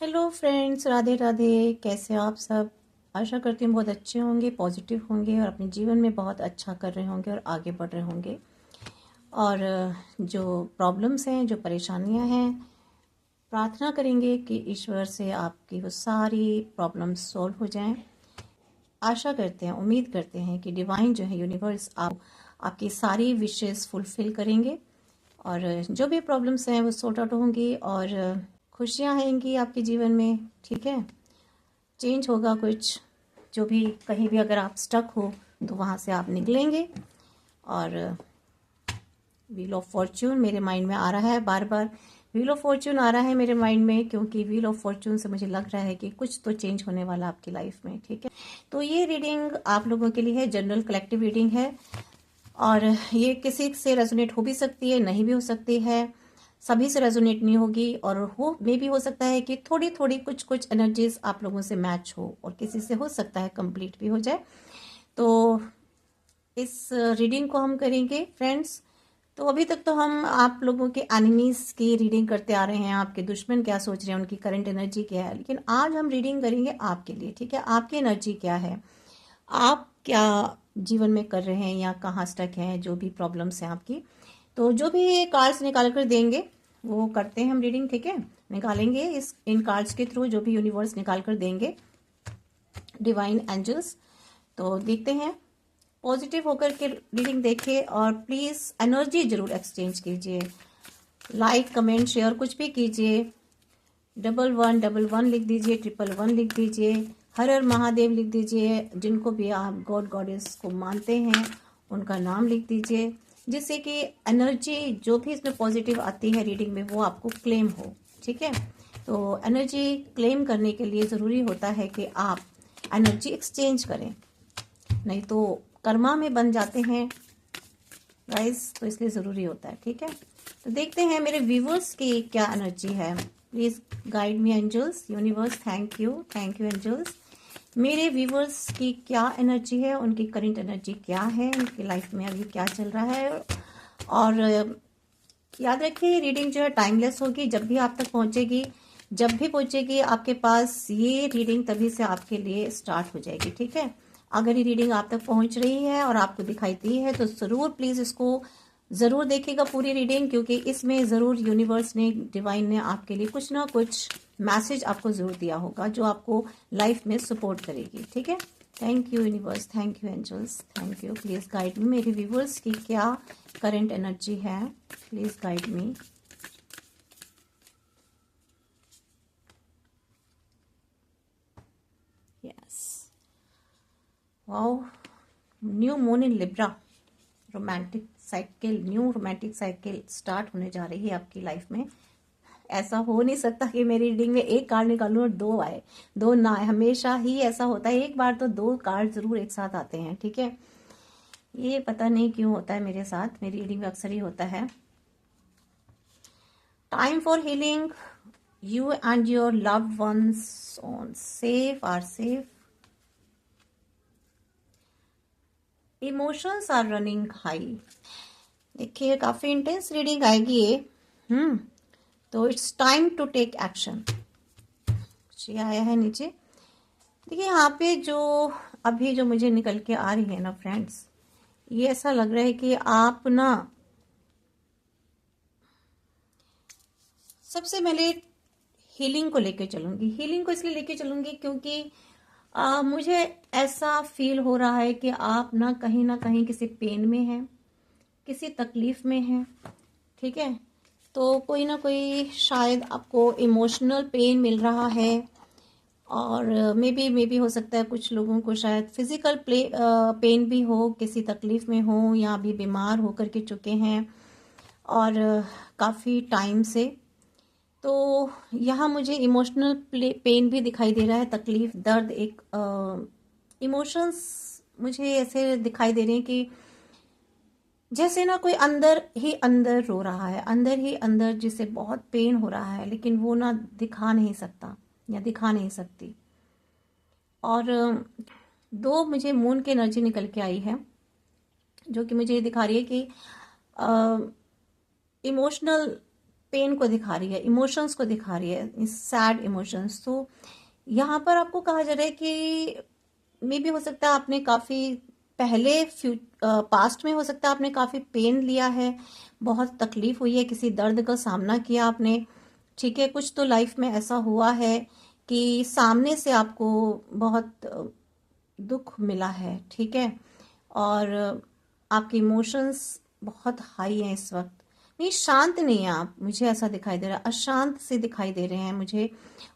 Hello friends, Radhe Radhe. कैसे हो आप सब? आशा करती हूँ बहुत अच्छे होंगे, पॉजिटिव होंगे और अपने जीवन में बहुत अच्छा कर रहे होंगे और आगे बढ़ रहे होंगे। और जो प्रॉब्लम्स हैं, जो परेशानियां हैं, प्रार्थना करेंगे कि ईश्वर से आपकी वो सारी प्रॉब्लम्स सॉल्व हो जाएं। आशा करते हैं, उम्मीद करते हैं कि डिवाइन जो है, यूनिवर्स आपकी सारी विशेस फुलफिल करेंगे और जो भी प्रॉब्लम्स हैं वो सॉर्ट आउट होंगी और खुशियाँ आएंगी आपके जीवन में। ठीक है, चेंज होगा कुछ। जो भी कहीं भी अगर आप स्टक हो तो वहाँ से आप निकलेंगे। और व्हील ऑफ फॉर्च्यून मेरे माइंड में आ रहा है, बार बार व्हील ऑफ फॉर्च्यून आ रहा है मेरे माइंड में, क्योंकि व्हील ऑफ फॉर्च्यून से मुझे लग रहा है कि कुछ तो चेंज होने वाला आपकी लाइफ में। ठीक है, तो ये रीडिंग आप लोगों के लिए है, जनरल कलेक्टिव रीडिंग है और ये किसी से रेजोनेट हो भी सकती है, नहीं भी हो सकती है, सभी से रेजोनेट नहीं होगी और मे भी हो सकता है कि थोड़ी थोड़ी कुछ कुछ एनर्जीज आप लोगों से मैच हो और किसी से हो सकता है कंप्लीट भी हो जाए। तो इस रीडिंग को हम करेंगे फ्रेंड्स। तो अभी तक तो हम आप लोगों के एनिमीज की रीडिंग करते आ रहे हैं, आपके दुश्मन क्या सोच रहे हैं, उनकी करंट एनर्जी क्या है, लेकिन आज हम रीडिंग करेंगे आपके लिए। ठीक है, आपकी एनर्जी क्या है, आप क्या जीवन में कर रहे हैं या कहाँ स्टक हैं, जो भी प्रॉब्लम्स हैं आपकी। तो जो भी कार्ड्स निकाल कर देंगे वो करते हैं हम रीडिंग। ठीक है, निकालेंगे इन कार्ड्स के थ्रू जो भी यूनिवर्स निकाल कर देंगे, डिवाइन एंजल्स। तो देखते हैं, पॉजिटिव होकर के रीडिंग देखिए और प्लीज़ एनर्जी जरूर एक्सचेंज कीजिए, लाइक कमेंट शेयर कुछ भी कीजिए। 1111 लिख दीजिए, 1111 लिख दीजिए, हर हर महादेव लिख दीजिए, जिनको भी आप गॉड गॉडेस को मानते हैं उनका नाम लिख दीजिए, जिससे कि एनर्जी जो भी इसमें पॉजिटिव आती है रीडिंग में वो आपको क्लेम हो। ठीक है, तो एनर्जी क्लेम करने के लिए ज़रूरी होता है कि आप एनर्जी एक्सचेंज करें, नहीं तो कर्मा में बन जाते हैं गाइस, तो इसलिए ज़रूरी होता है। ठीक है, तो देखते हैं मेरे व्यूवर्स की क्या एनर्जी है। Please guide me angels, universe, thank you angels. मेरे व्यूवर्स की क्या एनर्जी है, उनकी करंट एनर्जी क्या है, उनकी लाइफ में अभी क्या चल रहा है। और याद रखिए, रीडिंग जो है टाइमलेस होगी, जब भी आप तक पहुंचेगी, जब भी पहुंचेगी आपके पास ये रीडिंग, तभी से आपके लिए स्टार्ट हो जाएगी। ठीक है, अगर ये रीडिंग आप तक पहुंच रही है और आपको दिखाई दी है तो ज़रूर प्लीज़ इसको ज़रूर देखिएगा पूरी रीडिंग, क्योंकि इसमें ज़रूर यूनिवर्स ने, डिवाइन ने आपके लिए कुछ ना कुछ मैसेज आपको ज़रूर दिया होगा जो आपको लाइफ में सपोर्ट करेगी। ठीक है, thank you universe, thank you angels, thank you. Please guide me, मेरे व्यूवर्स की क्या करंट एनर्जी है, please guide me. Yes, wow, new moon in Libra, romantic cycle, new romantic cycle start होने जा रही है आपकी लाइफ में। ऐसा हो नहीं सकता कि मेरी रीडिंग में एक कार्ड निकालूं और दो आए, दो ना आए। हमेशा ही ऐसा होता है, एक बार तो दो कार्ड जरूर एक साथ आते हैं। ठीक है, ये पता नहीं क्यों होता है मेरे साथ, मेरी रीडिंग में अक्सर ही होता है। Time for healing, you and your loved ones on safe are safe, emotions are running high. देखिए, काफी इंटेंस रीडिंग आएगी ये। तो it's time to take action, ये आया है नीचे। देखिए, यहाँ पे जो अभी जो मुझे निकल के आ रही है ना फ्रेंड्स, ये ऐसा लग रहा है कि आप ना सबसे पहले हीलिंग को लेके चलूंगी। हीलिंग को इसलिए लेके चलूंगी क्योंकि मुझे ऐसा फील हो रहा है कि आप ना कहीं किसी पेन में हैं, किसी तकलीफ में हैं। ठीक है, तो कोई ना कोई शायद आपको इमोशनल पेन मिल रहा है और मे बी हो सकता है कुछ लोगों को शायद फिजिकल पेन भी हो, किसी तकलीफ में हो या भी बीमार होकर के चुके हैं और काफ़ी टाइम से। तो यहाँ मुझे इमोशनल पेन भी दिखाई दे रहा है, तकलीफ, दर्द, एक इमोशंस मुझे ऐसे दिखाई दे रहे हैं कि जैसे ना कोई अंदर ही अंदर रो रहा है, अंदर ही अंदर जिसे बहुत पेन हो रहा है, लेकिन वो ना दिखा नहीं सकता या दिखा नहीं सकती। और दो मुझे मून की एनर्जी निकल के आई है जो कि मुझे ये दिखा रही है कि इमोशनल पेन को दिखा रही है, इमोशंस को दिखा रही है, सैड इमोशंस। तो यहाँ पर आपको कहा जा रहा है कि मे भी हो सकता है आपने काफ़ी पहले पास्ट में हो सकता है आपने काफ़ी पेन लिया है, बहुत तकलीफ हुई है, किसी दर्द का सामना किया आपने, ठीक है। कुछ तो लाइफ में ऐसा हुआ है कि सामने से आपको बहुत दुख मिला है, ठीक है। और आपके इमोशंस बहुत हाई हैं इस वक्त, नहीं शांत नहीं है आप, मुझे ऐसा दिखाई दे रहा है, अशांत से दिखाई दे रहे हैं मुझे।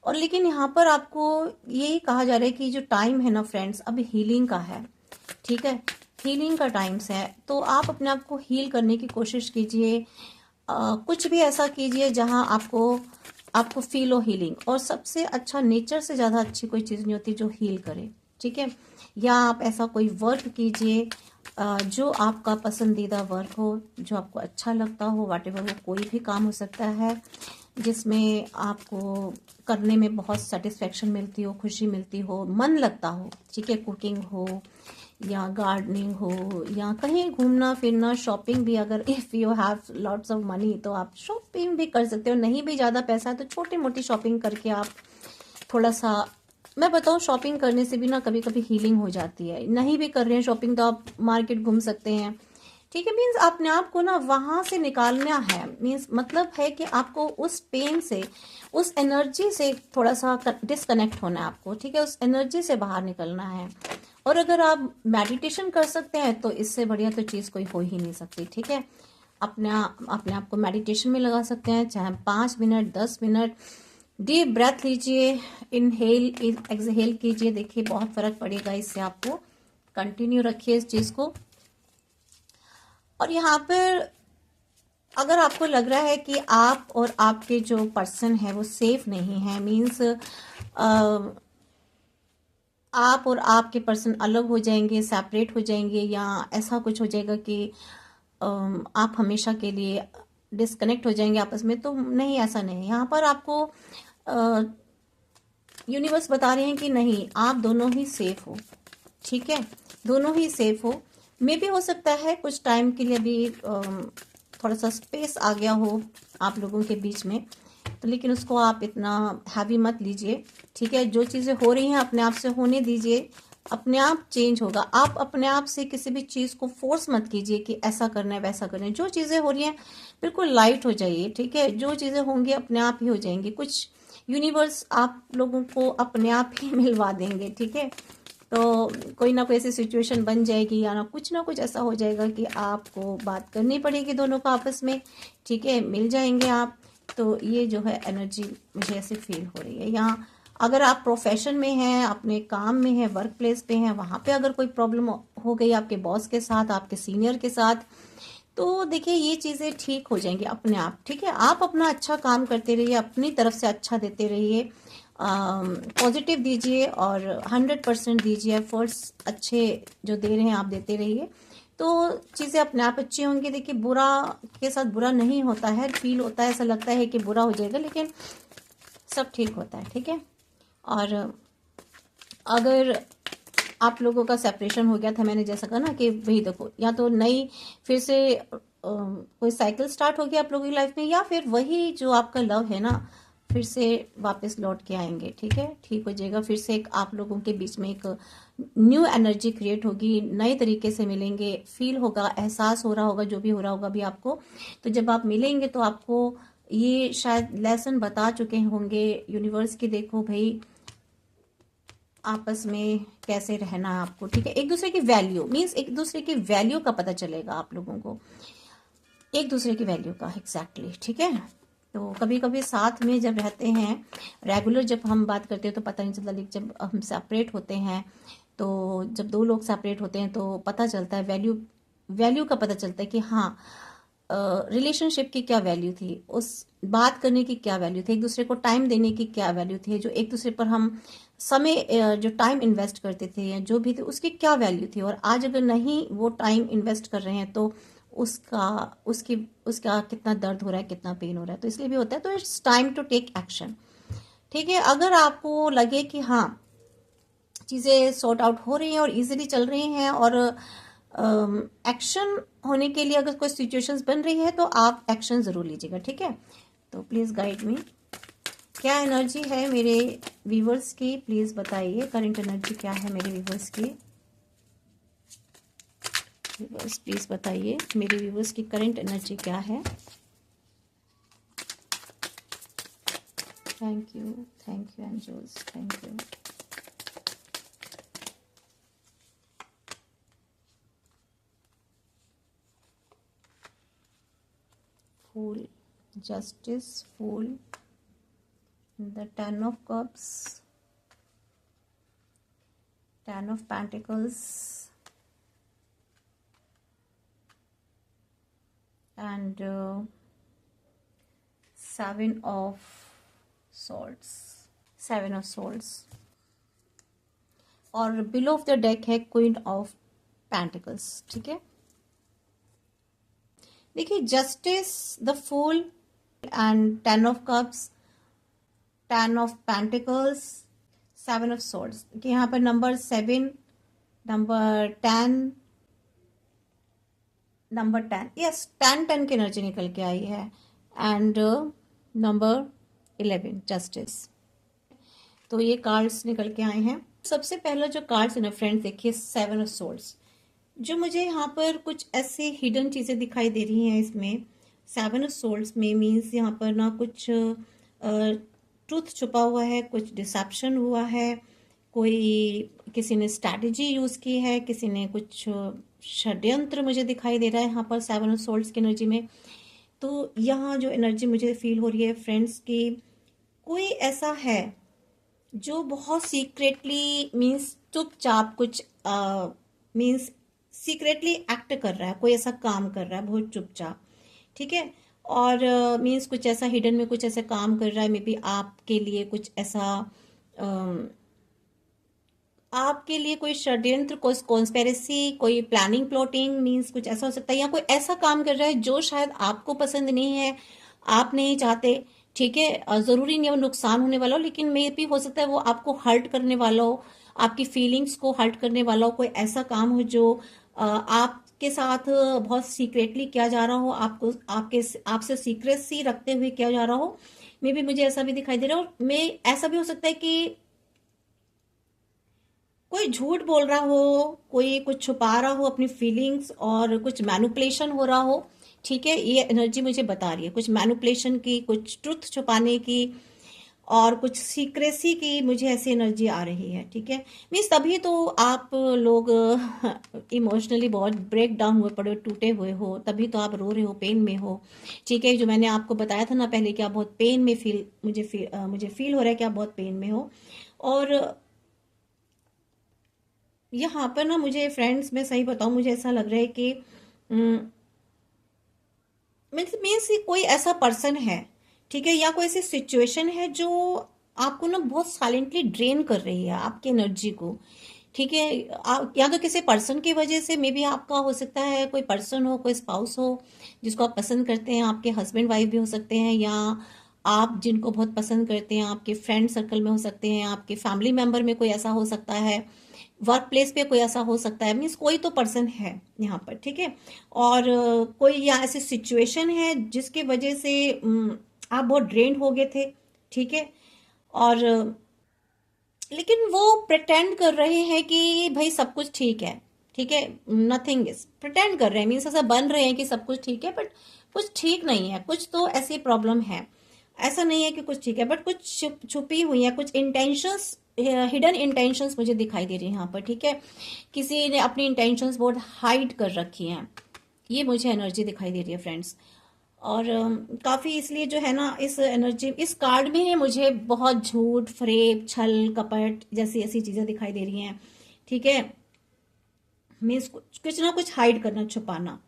और लेकिन यहाँ पर आपको यही कहा जा रहा है कि जो टाइम है ना फ्रेंड्स, अब हीलिंग का है, ठीक है। हीलिंग का टाइम्स है, तो आप अपने आप को हील करने की कोशिश कीजिए। कुछ भी ऐसा कीजिए जहाँ आपको आपको फील हो हीलिंग। और सबसे अच्छा, नेचर से ज़्यादा अच्छी कोई चीज़ नहीं होती जो हील करे, ठीक है। या आप ऐसा कोई वर्क कीजिए जो आपका पसंदीदा वर्क हो, जो आपको अच्छा लगता हो, व्हाटएवर, वो कोई भी काम हो सकता है जिसमें आपको करने में बहुत सेटिस्फेक्शन मिलती हो, खुशी मिलती हो, मन लगता हो, ठीक है। कुकिंग हो या गार्डनिंग हो या कहीं घूमना फिरना, शॉपिंग भी, अगर if you have lots of money तो आप शॉपिंग भी कर सकते हो। नहीं भी ज़्यादा पैसा है तो छोटी मोटी शॉपिंग करके आप थोड़ा सा, मैं बताऊँ शॉपिंग करने से भी ना कभी कभी हीलिंग हो जाती है। नहीं भी कर रहे हैं शॉपिंग तो आप मार्केट घूम सकते हैं, ठीक है। मीन्स अपने आप को ना वहाँ से निकालना है, मीन्स मतलब है कि आपको उस पेन से, उस एनर्जी से थोड़ा सा डिस्कनेक्ट होना है आपको, ठीक है। उस एनर्जी से बाहर निकलना है। और अगर आप मेडिटेशन कर सकते हैं तो इससे बढ़िया तो चीज़ कोई हो ही नहीं सकती, ठीक है। अपने आप को मेडिटेशन में लगा सकते हैं, चाहे 5 मिनट 10 मिनट डीप ब्रेथ लीजिए, इनहेल एक्सहेल कीजिए, देखिए बहुत फर्क पड़ेगा इससे आपको। कंटिन्यू रखिए इस चीज़ को। और यहाँ पर अगर आपको लग रहा है कि आप और आपके जो पर्सन है वो सेफ नहीं है, मीन्स आप और आपके पर्सन अलग हो जाएंगे, सेपरेट हो जाएंगे, या ऐसा कुछ हो जाएगा कि आप हमेशा के लिए डिस्कनेक्ट हो जाएंगे आपस में, तो नहीं, ऐसा नहीं। यहाँ पर आपको यूनिवर्स बता रहे हैं कि नहीं, आप दोनों ही सेफ हो, ठीक है। दोनों ही सेफ हो। मे भी हो सकता है कुछ टाइम के लिए भी थोड़ा सा स्पेस आ गया हो आप लोगों के बीच में, तो लेकिन उसको आप इतना हैवी मत लीजिए, ठीक है। जो चीज़ें हो रही हैं अपने आप से होने दीजिए, अपने आप चेंज होगा। आप अपने आप से किसी भी चीज़ को फोर्स मत कीजिए कि ऐसा करना है वैसा करना है। जो चीज़ें हो रही हैं बिल्कुल लाइट हो जाइए, ठीक है। जो चीज़ें होंगी अपने आप ही हो जाएंगी। कुछ यूनिवर्स आप लोगों को अपने आप ही मिलवा देंगे, ठीक है। तो कोई ना कोई ऐसी सिचुएशन बन जाएगी या ना कुछ ऐसा हो जाएगा कि आपको बात करनी पड़ेगी दोनों को आपस में, ठीक है। मिल जाएंगे आप। तो ये जो है एनर्जी मुझे ऐसे फील हो रही है यहाँ। अगर आप प्रोफेशन में हैं, अपने काम में हैं, वर्क प्लेस पे हैं, वहाँ पे अगर कोई प्रॉब्लम हो गई आपके बॉस के साथ, आपके सीनियर के साथ, तो देखिए ये चीज़ें ठीक हो जाएंगी अपने आप, ठीक है। आप अपना अच्छा काम करते रहिए, अपनी तरफ से अच्छा देते रहिए, पॉजिटिव दीजिए और 100% दीजिए, एफर्ट्स अच्छे जो दे रहे हैं आप देते रहिए, तो चीज़ें अपने आप अच्छी होंगी। देखिए बुरा के साथ बुरा नहीं होता है, फील होता है, ऐसा लगता है कि बुरा हो जाएगा, लेकिन सब ठीक होता है, ठीक है। और अगर आप लोगों का सेपरेशन हो गया था, मैंने जैसा कहा ना कि वही देखो, या तो नई फिर से कोई साइकिल स्टार्ट हो गया आप लोगों की लाइफ में, या फिर वही जो आपका लव है ना फिर से वापस लौट के आएंगे, ठीक है। ठीक हो जाएगा, फिर से एक आप लोगों के बीच में एक न्यू एनर्जी क्रिएट होगी, नए तरीके से मिलेंगे, फील होगा, एहसास हो रहा होगा, जो भी हो रहा होगा भी आपको। तो जब आप मिलेंगे तो आपको ये शायद लेसन बता चुके होंगे यूनिवर्स की, देखो भाई आपस में कैसे रहना है आपको, ठीक है। एक दूसरे की वैल्यू, मीन्स एक दूसरे की वैल्यू का पता चलेगा आप लोगों को, एक दूसरे की वैल्यू का, एग्जैक्टली, ठीक है। तो कभी कभी साथ में जब रहते हैं, रेगुलर जब हम बात करते हैं तो पता नहीं चलता, लेकिन जब हम सेपरेट होते हैं, तो जब दो लोग सेपरेट होते हैं तो पता चलता है, वैल्यू का पता चलता है कि हाँ रिलेशनशिप की क्या वैल्यू थी, उस बात करने की क्या वैल्यू थी, एक दूसरे को टाइम देने की क्या वैल्यू थी, जो एक दूसरे पर हम समय जो टाइम इन्वेस्ट करते थे या जो भी थे उसकी क्या वैल्यू थी। और आज अगर नहीं वो टाइम इन्वेस्ट कर रहे हैं तो उसका कितना दर्द हो रहा है, कितना पेन हो रहा है। तो इसलिए भी होता है, तो it's time to take action, ठीक है। अगर आपको लगे कि हाँ चीज़ें सॉर्ट आउट हो रही हैं और इजीली चल रही हैं, और एक्शन होने के लिए अगर कोई सिचुएशंस बन रही है तो आप एक्शन ज़रूर लीजिएगा, ठीक है। तो प्लीज़ गाइड मी, क्या एनर्जी है मेरे व्यूवर्स की, प्लीज़ बताइए। करंट एनर्जी क्या है मेरे व्यूवर्स की? व्यूवर्स प्लीज़ बताइए मेरे व्यूवर्स की करंट एनर्जी क्या है। Thank you angels, thank you. Fool, justice, fool, the Ten of Cups, Ten of Pentacles, and Seven of Swords, Seven of Swords, और बिलो ऑफ द डेक है queen of pentacles. ठीक है, देखिए justice, the fool and ten of cups, ten of pentacles, seven of swords कि यहाँ पर number 7, number 10, number 10, yes 10 की energy निकल के आई है, एंड नंबर 11 जस्टिस। तो ये कार्ड्स निकल के आए हैं। सबसे पहला जो कार्ड्स है ना फ्रेंड्स, देखिए 7 ऑफ सोर्ड्स। जो मुझे यहाँ पर कुछ ऐसे हिडन चीज़ें दिखाई दे रही हैं इसमें 7 ऑफ सोर्ड्स में, मीन्स यहाँ पर ना कुछ ट्रूथ छुपा हुआ है, कुछ डिसेप्शन हुआ है, कोई किसी ने स्ट्रैटेजी यूज़ की है, किसी ने कुछ षड्यंत्र मुझे दिखाई दे रहा है यहाँ पर 7 ऑफ सोर्ड्स की एनर्जी में। तो यहाँ जो एनर्जी मुझे फील हो रही है फ्रेंड्स की, कोई ऐसा है जो बहुत सीक्रेटली मीन्स चुपचाप कुछ मीन्स सीक्रेटली एक्ट कर रहा है, कोई ऐसा काम कर रहा है बहुत चुपचाप। ठीक है, और मीन्स कुछ ऐसा हिडन में कुछ ऐसा काम कर रहा है, मे बी आपके लिए कुछ ऐसा आपके लिए कोई षड्यंत्र, कोई कॉन्स्पेरेसी, कोई प्लानिंग प्लॉटिंग, मीन्स कुछ ऐसा हो सकता है, या कोई ऐसा काम कर रहा है जो शायद आपको पसंद नहीं है, आप नहीं चाहते। ठीक है, जरूरी नहीं है वो नुकसान होने वाला हो, लेकिन मे भी हो सकता है वो आपको हर्ट करने वाला हो, आपकी फीलिंग्स को हर्ट करने वाला हो, कोई ऐसा काम हो जो आपके साथ बहुत सीक्रेटली किया जा रहा हो, आपको आपसे सीक्रेसी रखते हुए किया जा रहा हो। मे भी मुझे ऐसा भी दिखाई दे रहा है, और मे ऐसा भी हो सकता है कि कोई झूठ बोल रहा हो, कोई कुछ छुपा रहा हो अपनी फीलिंग्स, और कुछ मैनिपुलेशन हो रहा हो। ठीक है, ये एनर्जी मुझे बता रही है कुछ मैनिपुलेशन की, कुछ ट्रुथ छुपाने की, और कुछ सीक्रेसी की, मुझे ऐसी एनर्जी आ रही है। ठीक है, मीन्स तभी तो आप लोग इमोशनली बहुत ब्रेक डाउन हुए पड़े, टूटे हुए हो, तभी तो आप रो रहे हो, पेन में हो। ठीक है, जो मैंने आपको बताया था ना पहले कि आप बहुत पेन में मुझे फील हो रहा है कि आप बहुत पेन में हो। और यहाँ पर ना मुझे फ्रेंड्स, मैं सही बताऊं, मुझे ऐसा लग रहा है कि मीन्स कोई ऐसा पर्सन है, ठीक है, या कोई ऐसी सिचुएशन है जो आपको ना बहुत साइलेंटली ड्रेन कर रही है आपकी एनर्जी को। ठीक है, या तो किसी पर्सन की वजह से, मे बी आपका हो सकता है कोई पर्सन हो, कोई स्पाउस हो जिसको आप पसंद करते हैं, आपके हस्बैंड वाइफ भी हो सकते हैं, या आप जिनको बहुत पसंद करते हैं आपके फ्रेंड सर्कल में हो सकते हैं, आपके फैमिली मेंबर में कोई ऐसा हो सकता है, वर्क प्लेस पे कोई ऐसा हो सकता है, मीन्स कोई तो पर्सन है यहाँ पर। ठीक है, और कोई या ऐसी सिचुएशन है जिसकी वजह से आप बहुत ड्रेन हो गए थे। ठीक है, और लेकिन वो प्रिटेंड कर रहे हैं कि भाई सब कुछ ठीक है। ठीक है, नथिंग इज, प्रिटेंड कर रहे हैं, मीन्स ऐसा बन रहे हैं कि सब कुछ ठीक है, बट कुछ ठीक नहीं है, कुछ तो ऐसी प्रॉब्लम है। ऐसा नहीं है कि कुछ ठीक है, बट कुछ छुपी हुई है, कुछ इंटेंशंस, हिडन इंटेंशंस मुझे दिखाई दे रही है यहाँ पर। ठीक है, किसी ने अपनी इंटेंशंस बहुत हाइड कर रखी हैं, ये मुझे एनर्जी दिखाई दे रही है फ्रेंड्स। और काफ़ी इसलिए जो है ना, इस एनर्जी, इस कार्ड में मुझे बहुत झूठ, फरेब, छल, कपट जैसी ऐसी चीज़ें दिखाई दे रही हैं। ठीक है, मीन्स कुछ ना कुछ हाइड करना, छुपाना।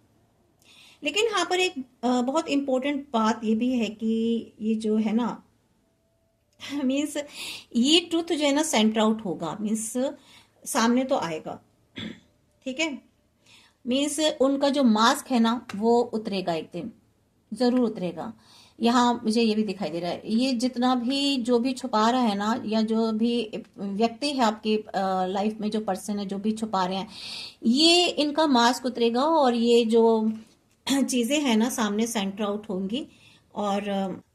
लेकिन यहाँ पर एक बहुत इंपॉर्टेंट बात ये भी है कि ये जो है ना मीन्स ये ट्रूथ जो है ना सेंटर आउट होगा, मीन्स सामने तो आएगा। ठीक है, मीन्स उनका जो मास्क है ना वो उतरेगा, एक दिन जरूर उतरेगा। यहाँ मुझे ये भी दिखाई दे रहा है, ये जितना भी जो भी छुपा रहा है ना, या जो भी व्यक्ति है आपकी लाइफ में, जो पर्सन है जो भी छुपा रहे हैं, ये इनका मास्क उतरेगा, और ये जो चीज़ें हैं ना सामने सेंटर आउट होंगी, और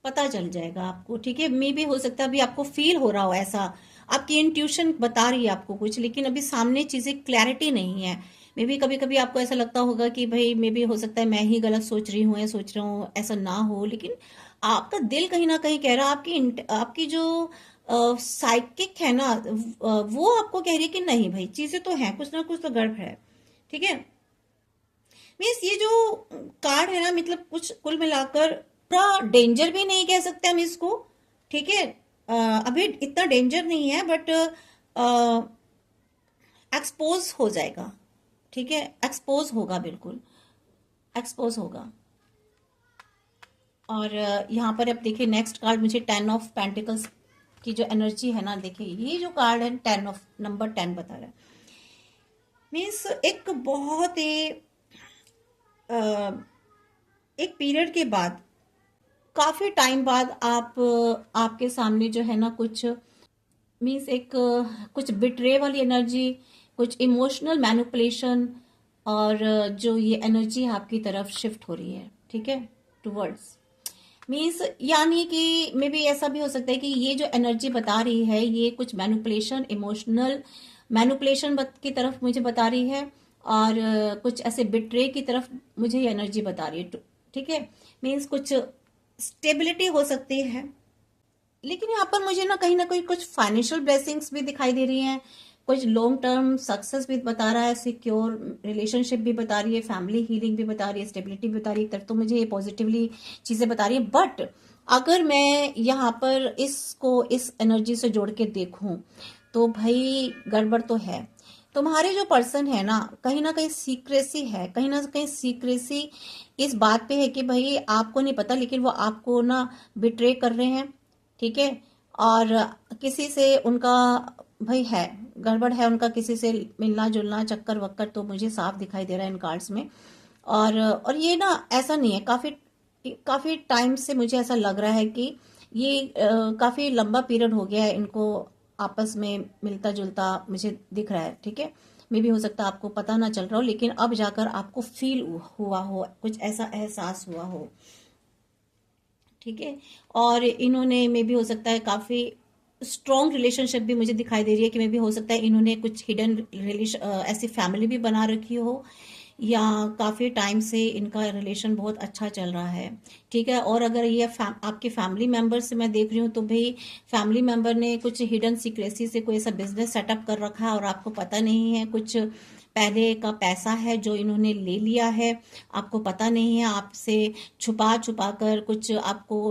पता चल जाएगा आपको, ठीक है। मे भी हो सकता है अभी आपको फील हो रहा हो ऐसा, आपकी इंट्यूशन बता रही है आपको कुछ, लेकिन अभी सामने चीजें क्लैरिटी नहीं है। मे भी कभी कभी आपको ऐसा लगता होगा कि भाई मे भी हो सकता है मैं ही गलत सोच रही हूँ या सोच रहा हूँ, ऐसा ना हो, लेकिन आपका दिल कहीं ना कहीं कह रहा है, आपकी जो साइकिक है ना, वो आपको कह रही है कि नहीं भाई, चीजें तो हैं, कुछ ना कुछ तो गड़बड़ है, ठीक है। मीन्स ये जो कार्ड है ना, मतलब कुछ कुल मिलाकर पूरा डेंजर भी नहीं कह सकते हम इसको, ठीक है। अभी इतना डेंजर नहीं है, बट एक्सपोज हो जाएगा, ठीक है, एक्सपोज होगा, बिल्कुल एक्सपोज होगा। और यहाँ पर अब देखिए नेक्स्ट कार्ड मुझे 10 ऑफ पेंटिकल्स की जो एनर्जी है ना, देखिए ये जो कार्ड है नंबर 10 बता रहा है। मीन्स एक बहुत ही एक पीरियड के बाद, काफी टाइम बाद आपके सामने जो है ना कुछ, मीन्स एक कुछ बिट्रे वाली एनर्जी, कुछ इमोशनल मैनिपुलेशन, और जो ये एनर्जी आपकी तरफ शिफ्ट हो रही है, ठीक है, टूवर्ड्स। मीन्स यानी कि मे बी ऐसा भी हो सकता है कि ये जो एनर्जी बता रही है ये कुछ मैनिपुलेशन, इमोशनल मैनिपुलेशन की तरफ मुझे बता रही है, और कुछ ऐसे बिट्रे की तरफ मुझे ये एनर्जी बता रही है, ठीक है। मीन्स कुछ स्टेबिलिटी हो सकती है, लेकिन यहाँ पर मुझे ना कहीं कुछ फाइनेंशियल ब्लेसिंग्स भी दिखाई दे रही हैं, कुछ लॉन्ग टर्म सक्सेस भी बता रहा है, सिक्योर रिलेशनशिप भी बता रही है, फैमिली हीलिंग भी बता रही है, स्टेबिलिटी भी बता रही है। एक तरफ तो मुझे ये पॉजिटिवली चीजें बता रही है, बट अगर मैं यहाँ पर इसको इस एनर्जी से जोड़ के देखूं तो भाई गड़बड़ तो है। तुम्हारे जो पर्सन है ना कहीं सीक्रेसी है, कहीं ना कहीं सीक्रेसी इस बात पे है कि भाई आपको नहीं पता, लेकिन वो आपको ना बिट्रे कर रहे हैं, ठीक है। और किसी से उनका भाई है, गड़बड़ है उनका, किसी से मिलना जुलना, चक्कर वक्कर तो मुझे साफ दिखाई दे रहा है इन कार्ड्स में। और ये ना ऐसा नहीं है, काफी काफी टाइम से मुझे ऐसा लग रहा है कि ये काफी लंबा पीरियड हो गया है इनको आपस में मिलता जुलता मुझे दिख रहा है, ठीक है। मे भी हो सकता है आपको पता ना चल रहा हो, लेकिन अब जाकर आपको फील हुआ हो, कुछ ऐसा एहसास हुआ हो, ठीक है। और इन्होंने मे भी हो सकता है काफी स्ट्रॉन्ग रिलेशनशिप भी मुझे दिखाई दे रही है कि मे भी हो सकता है इन्होंने कुछ हिडन रिलेशन, ऐसी फैमिली भी बना रखी हो, या काफी टाइम से इनका रिलेशन बहुत अच्छा चल रहा है, ठीक है। और अगर ये आपके फैमिली मेंबर से मैं देख रही हूँ तो भाई फैमिली मेंबर ने कुछ हिडन सीक्रेसी से कोई ऐसा बिजनेस सेटअप कर रखा है और आपको पता नहीं है, कुछ पहले का पैसा है जो इन्होंने ले लिया है, आपको पता नहीं है, आपसे छुपा छुपा कर कुछ आपको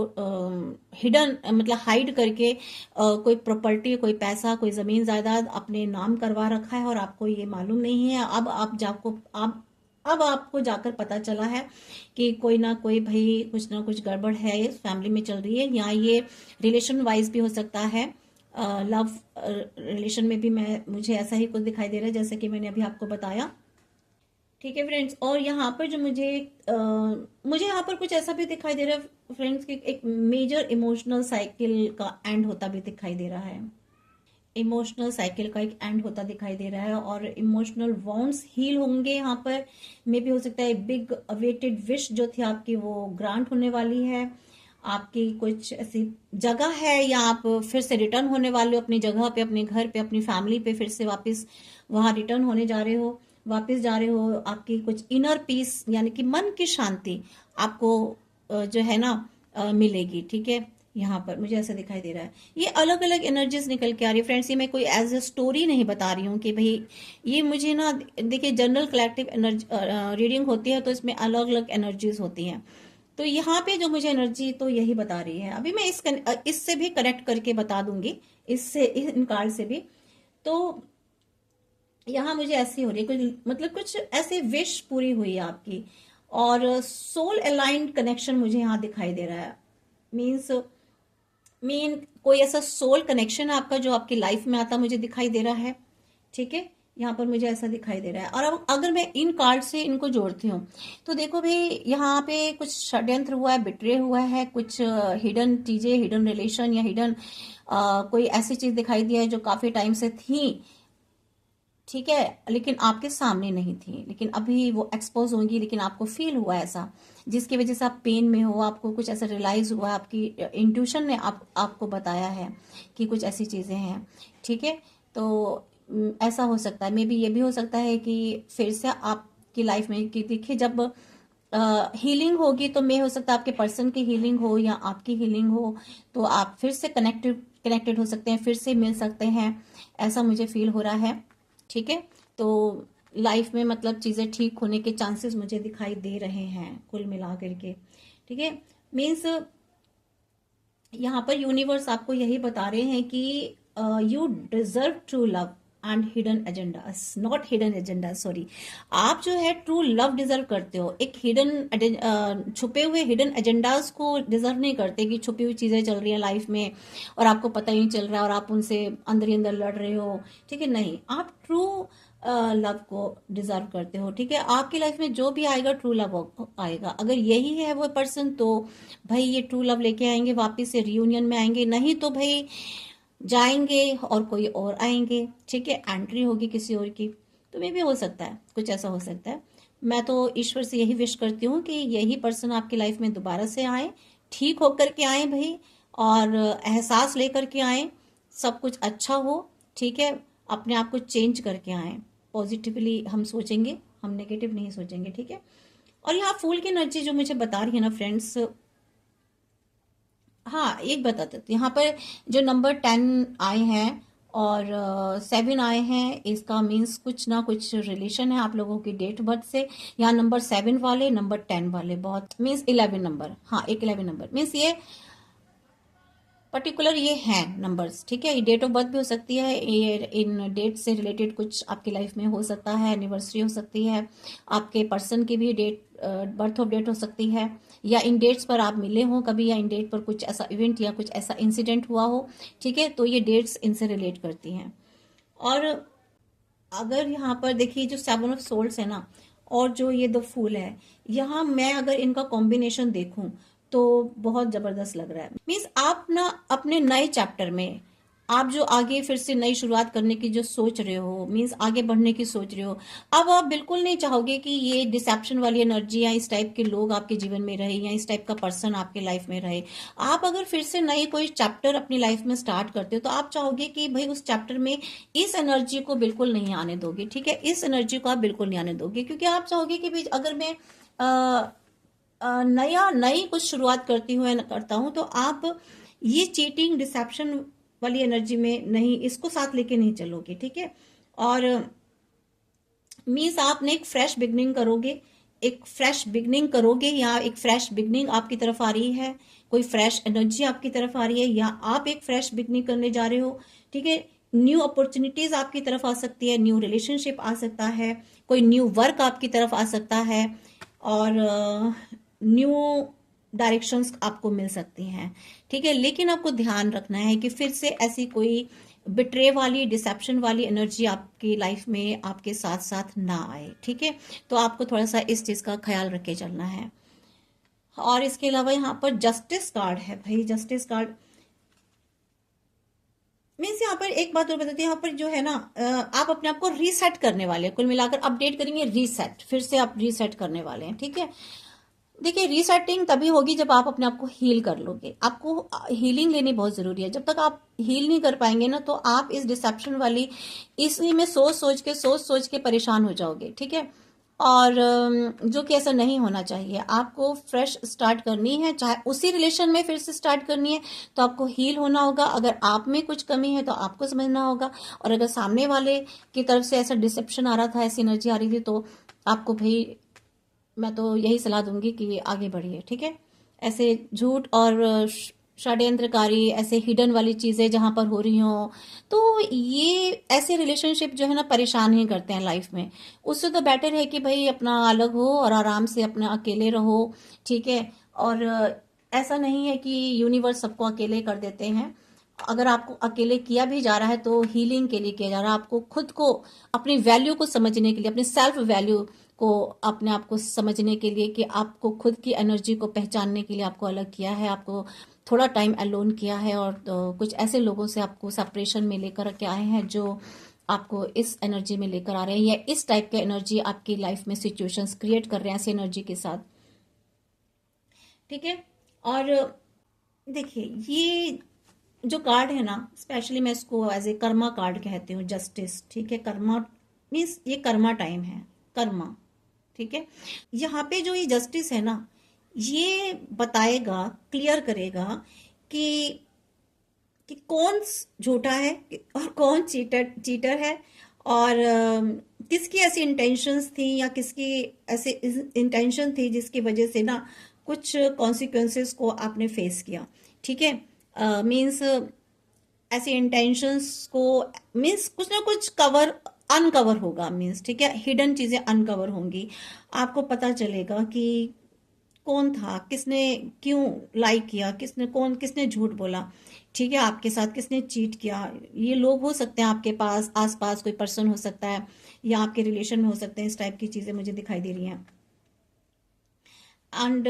हिडन मतलब हाइड करके कोई प्रॉपर्टी, कोई पैसा, कोई जमीन जायदाद अपने नाम करवा रखा है और आपको ये मालूम नहीं है। अब आपको जाकर पता चला है कि कोई ना कोई भाई कुछ ना कुछ गड़बड़ है इस फैमिली में चल रही है, या ये रिलेशन वाइज भी हो सकता है, लव रिलेशन में भी मुझे ऐसा ही कुछ दिखाई दे रहा है जैसे कि मैंने अभी आपको बताया, ठीक है फ्रेंड्स। और यहाँ पर जो मुझे यहाँ पर कुछ ऐसा भी दिखाई दे रहा है फ्रेंड्स कि एक मेजर इमोशनल साइकिल का एंड होता भी दिखाई दे रहा है, इमोशनल साइकिल का एक एंड होता दिखाई दे रहा है, और इमोशनल वॉन्ड्स हील होंगे यहाँ पर। मे भी हो सकता है बिग अवेटेड विश जो थी आपकी वो ग्रांट होने वाली है, आपकी कुछ ऐसी जगह है या आप फिर से रिटर्न होने वाले हो अपनी जगह पे, अपने घर पे, अपनी फैमिली पे, फिर से वापस वहां रिटर्न होने जा रहे हो, वापस जा रहे हो। आपकी कुछ इनर पीस यानी कि मन की शांति आपको जो है ना मिलेगी, ठीक है। यहाँ पर मुझे ऐसा दिखाई दे रहा है, ये अलग अलग एनर्जीज निकल के आ रही है फ्रेंड्स। ये मैं कोई एज ए स्टोरी नहीं बता रही हूँ कि भाई ये मुझे ना, देखिए जनरल कलेक्टिव एनर्जी रीडिंग होती है तो इसमें अलग अलग एनर्जीज होती हैं, तो यहाँ पे जो मुझे एनर्जी तो यही बता रही है। अभी मैं इससे भी कनेक्ट करके बता दूंगी, इससे इन कार्ड से भी। तो यहाँ मुझे ऐसी हो रही है कुछ, मतलब कुछ ऐसी विश पूरी हुई है आपकी, और सोल अलाइंड कनेक्शन मुझे यहाँ दिखाई दे रहा है। मीन्स कोई ऐसा सोल कनेक्शन है आपका जो आपकी लाइफ में आता मुझे दिखाई दे रहा है, ठीक है। यहाँ पर मुझे ऐसा दिखाई दे रहा है। और अब अगर मैं इन कार्ड से इनको जोड़ती हूँ तो देखो भाई यहाँ पे कुछ षड्यंत्र हुआ है, बिट्रे हुआ है, कुछ हिडन चीजें, हिडन रिलेशन या हिडन कोई ऐसी चीज दिखाई दी है जो काफी टाइम से थी, ठीक है, लेकिन आपके सामने नहीं थी, लेकिन अभी वो एक्सपोज होंगी, लेकिन आपको फील हुआ ऐसा, जिसकी वजह से आप पेन में हो, आपको कुछ ऐसा रियलाइज हुआ, आपकी इंट्यूशन ने आपको बताया है कि कुछ ऐसी चीजें हैं। ठीक है, तो ऐसा हो सकता है, मे बी ये भी हो सकता है कि फिर से आपकी लाइफ में, कि देखिए जब हीलिंग होगी तो मे हो सकता है आपके पर्सन की हीलिंग हो या आपकी हीलिंग हो, तो आप फिर से कनेक्टेड हो सकते हैं, फिर से मिल सकते हैं, ऐसा मुझे फील हो रहा है। ठीक है, तो लाइफ में मतलब चीजें ठीक होने के चांसेस मुझे दिखाई दे रहे हैं कुल मिला करके। ठीक है, मीन्स यहाँ पर यूनिवर्स आपको यही बता रहे हैं कि you deserve true love and hidden agendas, not hidden agenda, sorry. आप जो है ट्रू लव डिजर्व करते हो, एक हिडन छुपे हुए हिडन एजेंडास को डिजर्व नहीं करते, कि छुपी हुई चीजें चल रही है लाइफ में और आपको पता ही नहीं चल रहा है और आप उनसे अंदर ही अंदर लड़ रहे हो। ठीक है, नहीं, आप ट्रू लव को डिजर्व करते हो। ठीक है, आपकी लाइफ में जो भी आएगा ट्रू लव आएगा। अगर यही है वो पर्सन, तो भाई ये ट्रू लव लेके आएंगे, वापिस से रियूनियन में आएंगे, नहीं तो भाई जाएंगे और कोई और आएंगे। ठीक है, एंट्री होगी किसी और की, तो मे भी हो सकता है, कुछ ऐसा हो सकता है। मैं तो ईश्वर से यही विश करती हूँ कि यही पर्सन आपकी लाइफ में दोबारा से आए, ठीक होकर के आए भाई, और एहसास लेकर के आए, सब कुछ अच्छा हो। ठीक है, अपने आप को चेंज करके आए, पॉजिटिवली हम सोचेंगे, हम नेगेटिव नहीं सोचेंगे। ठीक है, और यहाँ फूल की एनर्जी जो मुझे बता रही है ना फ्रेंड्स, हाँ एक बता देते, यहाँ पर जो नंबर 10 आए हैं और 7 आए हैं, इसका मीन्स कुछ ना कुछ रिलेशन है आप लोगों की डेट बर्थ से। यहाँ नंबर 7 वाले, नंबर 10 वाले, बहुत मीन्स 11 नंबर, हाँ एक 11 नंबर मीन्स ये पर्टिकुलर ये हैं नंबर्स। ठीक है, ये डेट ऑफ बर्थ भी हो सकती है, ये इन डेट से रिलेटेड कुछ आपकी लाइफ में हो सकता है, एनिवर्सरी हो सकती है, आपके पर्सन की भी डेट बर्थ ऑफ डेट हो सकती है, या इन डेट्स पर आप मिले हो कभी, या इन डेट पर कुछ ऐसा इवेंट या कुछ ऐसा इंसिडेंट हुआ हो। ठीक है, तो ये डेट्स इनसे रिलेट करती हैं। और अगर यहाँ पर देखिए जो 7 ऑफ सोल्स है ना, और जो ये 2 फूल है, यहाँ मैं अगर इनका कॉम्बिनेशन देखूं तो बहुत जबरदस्त लग रहा है। मीन्स आप ना अपने नए चैप्टर में, आप जो आगे फिर से नई शुरुआत करने की जो सोच रहे हो, मीन्स आगे बढ़ने की सोच रहे हो, अब आप बिल्कुल नहीं चाहोगे कि ये डिसेप्शन वाली एनर्जी या इस टाइप के लोग आपके जीवन में रहे, या इस टाइप का पर्सन आपके लाइफ में रहे। आप अगर फिर से नई कोई चैप्टर अपनी लाइफ में स्टार्ट करते हो, तो आप चाहोगे कि भाई उस चैप्टर में इस एनर्जी को बिल्कुल नहीं आने दोगे। ठीक है, इस एनर्जी को आप बिल्कुल नहीं आने दोगे, क्योंकि आप चाहोगे कि भाई अगर मैं नई कुछ शुरुआत करता हूं, तो आप ये चीटिंग डिसेप्शन वाली एनर्जी में नहीं, इसको साथ लेके नहीं चलोगे। ठीक है, और मीन्स आपने एक फ्रेश बिगनिंग करोगे, एक फ्रेश बिगनिंग करोगे, या एक फ्रेश बिगनिंग आपकी तरफ आ रही है, कोई फ्रेश एनर्जी आपकी तरफ आ रही है, या आप एक फ्रेश बिगनिंग करने जा रहे हो। ठीक है, न्यू अपॉर्चुनिटीज आपकी तरफ आ सकती है, न्यू रिलेशनशिप आ सकता है, कोई न्यू वर्क आपकी तरफ आ सकता है, और न्यू डायरेक्शंस आपको मिल सकती हैं। ठीक है, लेकिन आपको ध्यान रखना है कि फिर से ऐसी कोई बिट्रे वाली, डिसेप्शन वाली एनर्जी आपकी लाइफ में आपके साथ साथ ना आए। ठीक है, तो आपको थोड़ा सा इस चीज का ख्याल रख के चलना है। और इसके अलावा यहाँ पर जस्टिस कार्ड है भाई, जस्टिस कार्ड मीन्स यहाँ पर एक बात और बताती हूँ, यहाँ पर जो है ना, आप अपने आप को रीसेट करने वाले हैं, कुल मिलाकर अपडेट करेंगे, रीसेट, फिर से आप रीसेट करने वाले हैं। ठीक है, देखिए रीसेटिंग तभी होगी जब आप अपने आप को हील कर लोगे। आपको हीलिंग लेनी बहुत जरूरी है। जब तक आप हील नहीं कर पाएंगे ना, तो आप इस डिसेप्शन वाली इसी में सोच सोच के परेशान हो जाओगे। ठीक है, और जो कि ऐसा नहीं होना चाहिए। आपको फ्रेश स्टार्ट करनी है, चाहे उसी रिलेशन में फिर से स्टार्ट करनी है, तो आपको हील होना होगा। अगर आप में कुछ कमी है तो आपको समझना होगा, और अगर सामने वाले की तरफ से ऐसा डिसेप्शन आ रहा था, ऐसी एनर्जी आ रही थी, तो आपको भाई मैं तो यही सलाह दूंगी कि आगे बढ़िए। ठीक है, ऐसे झूठ और षड्यंत्रकारी, ऐसे हिडन वाली चीजें जहां पर हो रही हो, तो ये ऐसे रिलेशनशिप जो है ना परेशान ही करते हैं लाइफ में। उससे तो बेटर है कि भाई अपना अलग हो और आराम से अपना अकेले रहो। ठीक है, और ऐसा नहीं है कि यूनिवर्स सबको अकेले कर देते हैं। अगर आपको अकेले किया भी जा रहा है तो हीलिंग के लिए किया जा रहा है, आपको खुद को, अपनी वैल्यू को समझने के लिए, अपने सेल्फ वैल्यू को, अपने आप को समझने के लिए, कि आपको खुद की एनर्जी को पहचानने के लिए आपको अलग किया है, आपको थोड़ा टाइम अलोन किया है, और तो कुछ ऐसे लोगों से आपको सेपरेशन में लेकर के आए हैं जो आपको इस एनर्जी में लेकर आ रहे हैं, या इस टाइप के एनर्जी आपकी लाइफ में सिचुएशंस क्रिएट कर रहे हैं ऐसी एनर्जी के साथ। ठीक है। और देखिए, ये जो कार्ड है ना, स्पेशली मैं इसको एज ए कर्मा कार्ड कहती हूँ, जस्टिस। ठीक है, कर्मा मीन्स ये कर्मा टाइम है, कर्मा। ठीक है, यहाँ पे जो ये जस्टिस है ना, ये बताएगा, क्लियर करेगा कि कौन झूठा है और कौन चीटर है, और किसकी ऐसी इंटेंशंस थी, या किसकी ऐसे इंटेंशन थी जिसकी वजह से ना कुछ कॉन्सिक्वेंसेस को आपने फेस किया। ठीक है, मीन्स ऐसे इंटेंशंस को, मीन्स कुछ ना कुछ अनकवर होगा, मीन्स ठीक है, हिडन चीजें अनकवर होंगी। आपको पता चलेगा कि कौन था, किसने क्यों लाइक किया, किसने झूठ बोला। ठीक है, आपके साथ किसने चीट किया। ये लोग हो सकते हैं आपके पास आसपास, कोई पर्सन हो सकता है, या आपके रिलेशन में हो सकते हैं। इस टाइप की चीजें मुझे दिखाई दे रही हैं। एंड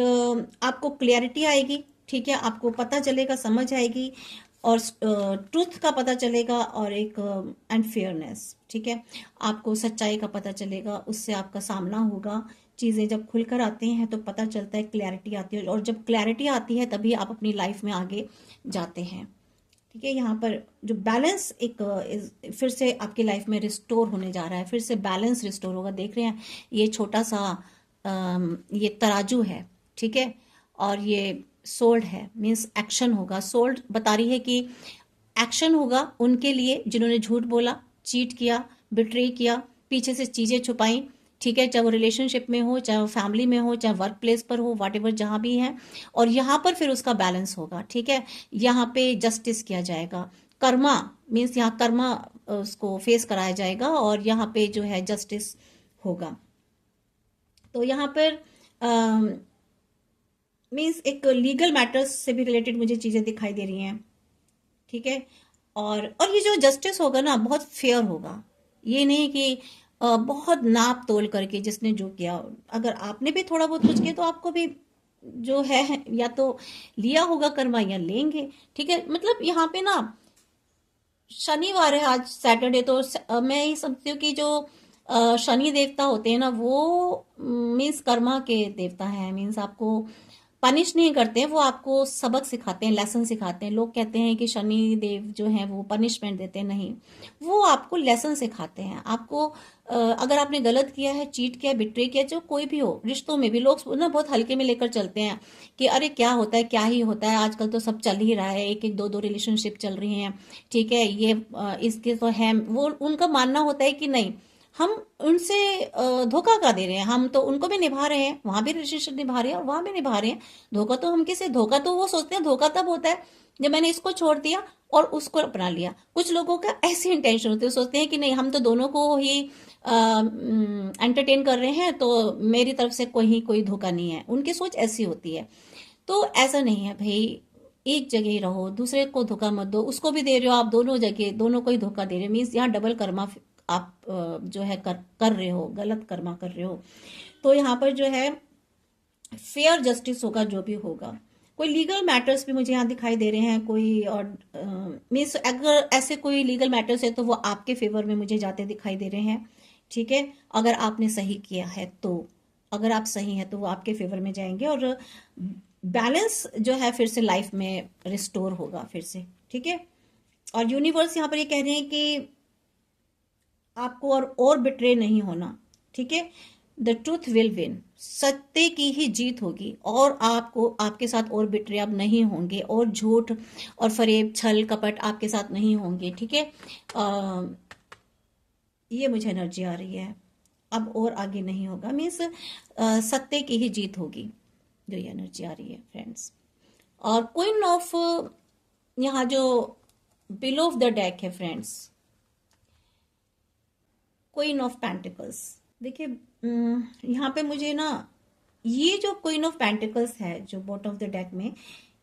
आपको क्लियरिटी आएगी। ठीक है, आपको पता चलेगा, समझ आएगी, और ट्रूथ का पता चलेगा, और एक एंड फेयरनेस। ठीक है, आपको सच्चाई का पता चलेगा, उससे आपका सामना होगा। चीज़ें जब खुलकर आती हैं तो पता चलता है, क्लैरिटी आती है, और जब क्लैरिटी आती है तभी आप अपनी लाइफ में आगे जाते हैं। ठीक है, यहाँ पर जो बैलेंस एक फिर से आपकी लाइफ में रिस्टोर होने जा रहा है, फिर से बैलेंस रिस्टोर होगा। देख रहे हैं, ये छोटा सा ये तराजू है। ठीक है, और ये सोल्ड है, मीन्स एक्शन होगा। सोल्ड बता रही है कि एक्शन होगा उनके लिए जिन्होंने झूठ बोला, चीट किया, बिट्रे किया, पीछे से चीजें छुपाई। ठीक है, चाहे वो रिलेशनशिप में हो, चाहे वो फैमिली में हो, चाहे वर्क प्लेस पर हो, वॉट एवर जहां भी है। और यहाँ पर फिर उसका बैलेंस होगा। ठीक है, यहाँ पे जस्टिस किया जाएगा। कर्मा मीन्स यहाँ कर्मा उसको फेस कराया जाएगा, और यहाँ पे जो है जस्टिस होगा। तो यहाँ पर मीन्स एक लीगल मैटर्स से भी रिलेटेड मुझे चीजें दिखाई दे रही हैं। ठीक है, और ये जो जस्टिस होगा ना, बहुत फेयर होगा। ये नहीं कि बहुत नाप तोल करके जिसने जो किया, अगर आपने भी थोड़ा बहुत कुछ किया तो आपको भी जो है या तो लिया होगा कर्मा, या लेंगे। ठीक है, मतलब यहाँ पे ना शनिवार है आज, सैटरडे, तो मैं ये समझती हूँ कि जो शनि देवता होते हैं ना, वो मीन्स कर्मा के देवता है। मीन्स आपको पनिश नहीं करते हैं, वो आपको सबक सिखाते हैं, लेसन सिखाते हैं। लोग कहते हैं कि शनि देव जो हैं वो पनिशमेंट देते हैं, नहीं, वो आपको लेसन सिखाते हैं। आपको अगर आपने गलत किया है, चीट किया, बिट्रे किया, जो कोई भी हो, रिश्तों में भी लोग ना बहुत हल्के में लेकर चलते हैं कि अरे क्या होता है, क्या ही होता है, आजकल तो सब चल ही रहा है, एक एक दो दो रिलेशनशिप चल रही हैं। ठीक है, ये इसके तो है, वो उनका मानना होता है कि नहीं, हम उनसे धोखा का दे रहे हैं, हम तो उनको भी निभा रहे हैं, वहां भी रिलेशनशिप निभा रहे हैं और वहां भी निभा रहे हैं। धोखा तो हम किसे, धोखा तो वो सोचते हैं धोखा तब होता है जब मैंने इसको छोड़ दिया और उसको अपना लिया। कुछ लोगों का ऐसी इंटेंशन होती है, सोचते हैं कि नहीं, हम तो दोनों को ही एंटरटेन कर रहे हैं, तो मेरी तरफ से कोई धोखा नहीं है। उनकी सोच ऐसी होती है। तो ऐसा नहीं है भाई, एक जगह ही रहो, दूसरे को धोखा मत दो, उसको भी दे रहे हो आप, दोनों जगह दोनों को ही धोखा दे रहे हो। मीन्स यहाँ डबल कर्मा आप जो है कर रहे हो, गलत कर्मा कर रहे हो। तो यहाँ पर जो है फेयर जस्टिस होगा, जो भी होगा। कोई लीगल मैटर्स भी मुझे यहाँ दिखाई दे रहे हैं, कोई और मीन्स अगर ऐसे कोई लीगल मैटर्स है तो वो आपके फेवर में मुझे जाते दिखाई दे रहे हैं। ठीक है, अगर आपने सही किया है तो, अगर आप सही हैं तो वो आपके फेवर में जाएंगे, और बैलेंस जो है फिर से लाइफ में रिस्टोर होगा फिर से। ठीक है, और यूनिवर्स यहाँ पर ये कह रहे हैं कि आपको और बिट्रे नहीं होना। ठीक है, द ट्रूथ विल विन, सत्य की ही जीत होगी, और आपको आपके साथ और बिट्रे अब नहीं होंगे, और झूठ और फरेब छल कपट आपके साथ नहीं होंगे। ठीक है, ये मुझे एनर्जी आ रही है, अब और आगे नहीं होगा। मीन्स सत्य की ही जीत होगी, जो ये एनर्जी आ रही है फ्रेंड्स। और क्वीन ऑफ, यहाँ जो बिलो ऑफ द डेक है फ्रेंड्स, क्वीन ऑफ पेंटिकल्स। देखिए, यहाँ पे मुझे ना ये जो क्वीन ऑफ पेंटिकल्स है जो बॉटम ऑफ द डेक में,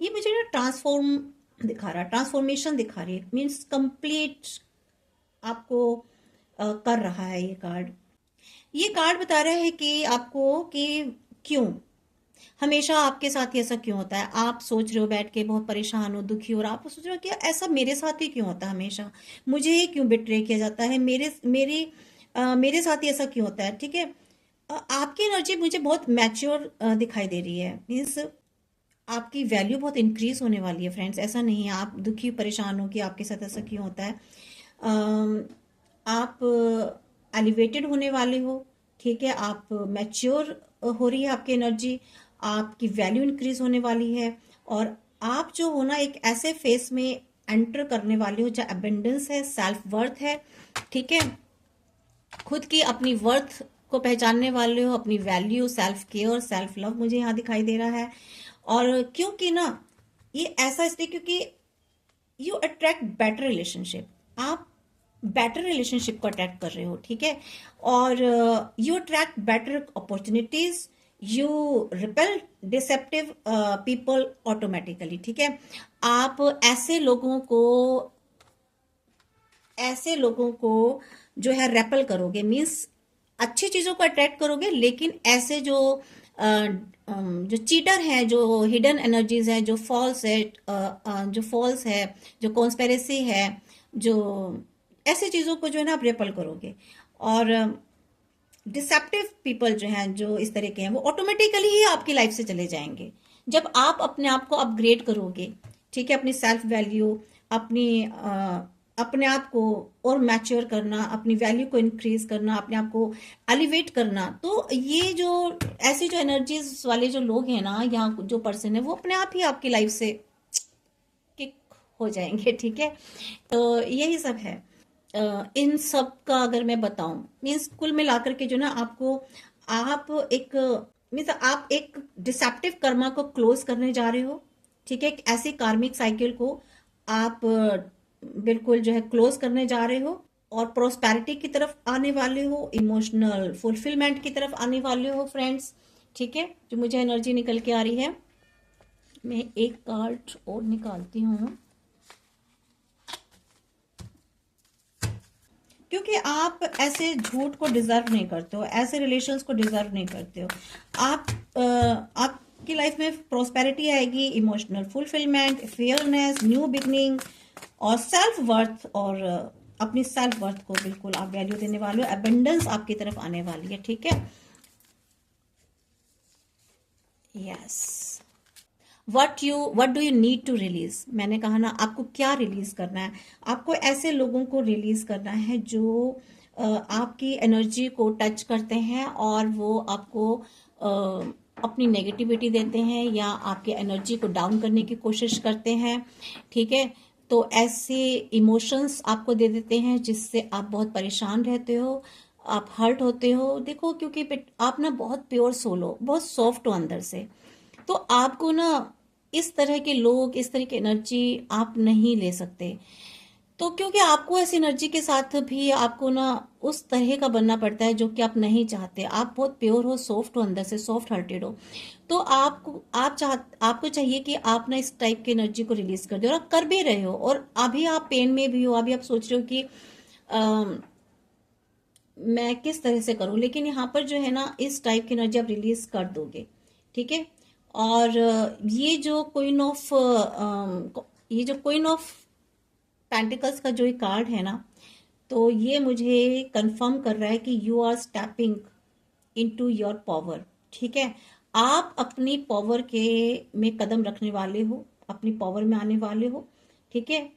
ये मुझे ना ट्रांसफॉर्म दिखा रहा है, ट्रांसफॉर्मेशन दिखा रही है। मीन्स कंप्लीट आपको कर रहा है ये कार्ड। ये कार्ड बता रहा है कि आपको कि क्यों हमेशा आपके साथ ही ऐसा क्यों होता है? आप सोच रहे हो बैठ के, बहुत परेशान हो, दुखी हो, और आप सोच रहे हो कि ऐसा मेरे साथ ही क्यों होता है, हमेशा मुझे ही क्यों बिट्रे किया जाता है, मेरे साथ ही ऐसा क्यों होता है। ठीक है, आपकी एनर्जी मुझे बहुत मैच्योर दिखाई दे रही है। मीन्स आपकी वैल्यू बहुत इंक्रीज होने वाली है फ्रेंड्स। ऐसा नहीं है आप दुखी परेशान हो कि आपके साथ ऐसा क्यों होता है। आप एलिवेटेड होने वाले हो। ठीक है, आप मैच्योर हो रही है आपकी एनर्जी, आपकी वैल्यू इंक्रीज होने वाली है, और आप जो हो ना एक ऐसे फेस में एंटर करने वाले हो जहाँ अबेंडेंस है, सेल्फ वर्थ है। ठीक है, खुद की अपनी वर्थ को पहचानने वाले हो, अपनी value, self care, self love मुझे यहाँ दिखाई दे रहा है। और क्योंकि ना ये ऐसा इसलिए क्योंकि यू अट्रैक्ट बेटर रिलेशनशिप, आप बेटर रिलेशनशिप को अट्रैक्ट कर रहे हो। ठीक है, और you attract better opportunities, you repel deceptive people automatically. ठीक है, आप ऐसे लोगों को जो है रेपल करोगे, मीन्स अच्छी चीजों को अट्रैक्ट करोगे, लेकिन ऐसे जो चीटर हैं, जो हिडन एनर्जीज हैं, जो फॉल्स है, जो कॉन्स्पेरेसी है, जो ऐसी चीजों को जो है ना आप रेपल करोगे। और डिसेप्टिव पीपल जो हैं, जो इस तरह के हैं, वो ऑटोमेटिकली ही आपकी लाइफ से चले जाएंगे जब आप अपने आप को अपग्रेड करोगे। ठीक है, अपनी सेल्फ वैल्यू, अपने आप को और मैच्योर करना, अपनी वैल्यू को इंक्रीज करना, अपने आप को एलिवेट करना। तो ये जो ऐसी जो एनर्जीज वाले जो लोग हैं ना, यहाँ जो पर्सन है, वो अपने आप ही आपकी लाइफ से किक हो जाएंगे। ठीक है, तो यही सब है। इन सब का अगर मैं बताऊं, मीन्स कुल मिलाकर के जो ना आप एक डिसेप्टिव कर्मा को क्लोज करने जा रहे हो। ठीक है, एक ऐसी कार्मिक साइकिल को आप बिल्कुल जो है क्लोज करने जा रहे हो, और प्रोस्पेरिटी की तरफ आने वाले हो, इमोशनल फुलफिलमेंट की तरफ आने वाले हो फ्रेंड्स। ठीक है, जो मुझे एनर्जी निकल के आ रही है, मैं एक कार्ड और निकालती हूँ, क्योंकि आप ऐसे झूठ को डिजर्व नहीं करते हो, ऐसे रिलेशंस को डिजर्व नहीं करते हो। आपकी लाइफ में प्रोस्पेरिटी आएगी, emotional fulfilment, fairness, new beginning, और सेल्फ वर्थ, और अपनी सेल्फ वर्थ को बिल्कुल आप वैल्यू देने वाले हो। अबेंडेंस आपकी तरफ आने वाली है। ठीक है, yes. What do you need to release, मैंने कहा ना आपको क्या रिलीज करना है। आपको ऐसे लोगों को रिलीज करना है जो आपकी एनर्जी को टच करते हैं, और वो आपको अपनी नेगेटिविटी देते हैं, या आपकी एनर्जी को डाउन करने की कोशिश करते हैं। ठीक है, तो ऐसे इमोशंस आपको दे देते हैं जिससे आप बहुत परेशान रहते हो, आप हर्ट होते हो। देखो, क्योंकि आप ना बहुत प्योर सोल हो, बहुत सॉफ्ट हो अंदर से, तो आपको ना इस तरह के लोग, इस तरह की एनर्जी आप नहीं ले सकते। तो क्योंकि आपको ऐसी एनर्जी के साथ भी आपको ना उस तरह का बनना पड़ता है जो कि आप नहीं चाहते। आप बहुत प्योर हो, सॉफ्ट हो अंदर से, सॉफ्ट हार्टेड हो, तो आपको चाहिए कि आप ना इस टाइप की एनर्जी को रिलीज कर दो, और आप कर भी रहे हो। और अभी आप पेन में भी हो, अभी आप सोच रहे हो कि मैं किस तरह से करूं, लेकिन यहाँ पर जो है ना इस टाइप की एनर्जी आप रिलीज कर दोगे। ठीक है, और ये जो क्वीन ऑफ पेंटिकल्स का जो ये कार्ड है ना, तो ये मुझे कंफर्म कर रहा है कि you are stepping into your power. ठीक है, आप अपनी पावर के में कदम रखने वाले हो, अपनी पावर में आने वाले हो। ठीक है,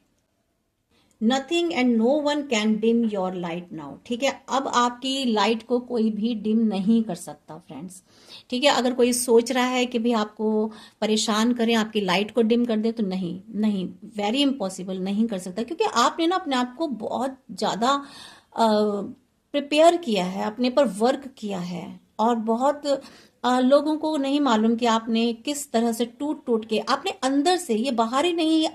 nothing and no one can dim your light now. ठीक है, अब आपकी लाइट को कोई भी डिम नहीं कर सकता फ्रेंड्स। ठीक है, अगर कोई सोच रहा है कि भाई आपको परेशान करें, आपकी लाइट को डिम कर दे, तो नहीं नहीं, वेरी इम्पॉसिबल, नहीं कर सकता। क्योंकि आपने ना अपने आप को बहुत ज्यादा प्रिपेयर किया है, अपने पर वर्क किया है, और बहुत लोगों को नहीं मालूम कि आपने किस तरह से टूट टूट के, आपने अंदर से, ये बाहर ही नहीं, ये